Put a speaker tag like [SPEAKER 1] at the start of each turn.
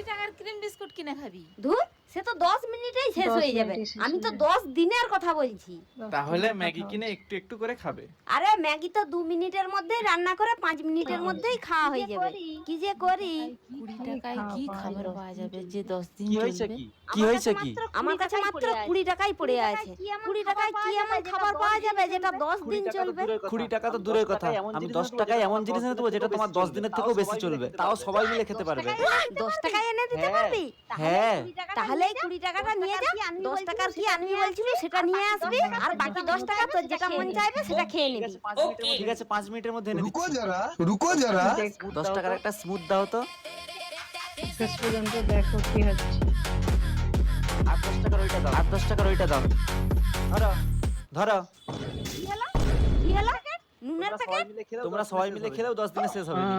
[SPEAKER 1] টাকার cream biscuit কিনে খাবি?
[SPEAKER 2] ধুর, সে তো 10 মিনিটেই শেষ হয়ে যাবে। আমি তো 10 দিনের কথা বলছি।
[SPEAKER 3] তাহলে ম্যাগি কিনে একটু একটু করে খাবে।
[SPEAKER 2] আরে ম্যাগি তো 2 মিনিটের মধ্যেই রান্না করে 5 মিনিটের মধ্যেই খাওয়া হয়ে যাবে। কি যে করি?
[SPEAKER 1] 20 টাকায় কি খাবার পাওয়া যাবে যে 10 দিন
[SPEAKER 3] কি হয়েছে
[SPEAKER 1] চলবে?
[SPEAKER 3] কি হয়েছে কি?
[SPEAKER 2] আমার কাছে মাত্র 20 টাকাই পড়ে আছে। 20 টাকায় কি এমন খাবার পাওয়া যাবে যেটা 10 দিন চলবে?
[SPEAKER 4] 20 টাকা তো দূরের কথা, আমি 10 টাকায় এমন জিনিস এনে দেবো যেটা তোমার 10 দিনের থেকেও বেশি চলবে, তাও সবাই মিলে খেতে পারবে।
[SPEAKER 2] 10 টাকায় এনে দিতে পারবি?
[SPEAKER 4] হ্যাঁ
[SPEAKER 2] তাহলে এই 20 টাকাটা নিয়ে যা। 10 টাকার কি আনবি বলছিলি সেটা নিয়ে আসবি, আর বাকি 10 টাকা তোর যেটা মন চাইবে সেটা খেয়ে নিবি।
[SPEAKER 4] ঠিক আছে, 5 মিনিটের মধ্যে এনে
[SPEAKER 5] रुको
[SPEAKER 4] দিচ্ছি।
[SPEAKER 5] जरा रुको जरा
[SPEAKER 4] 10 টাকার একটা স্মুথ দাও তো।
[SPEAKER 6] শেষ পর্যন্ত দেখো কি হচ্ছে।
[SPEAKER 4] আর 10 টাকার ওইটা দাও, আর 10 টাকার ওইটা দাও। ধরো ধরো,
[SPEAKER 2] কি হলো? নুনের প্যাকেট?
[SPEAKER 4] তোমরা সবাই মিলে খেলেও 10 দিনে শেষ হবে না।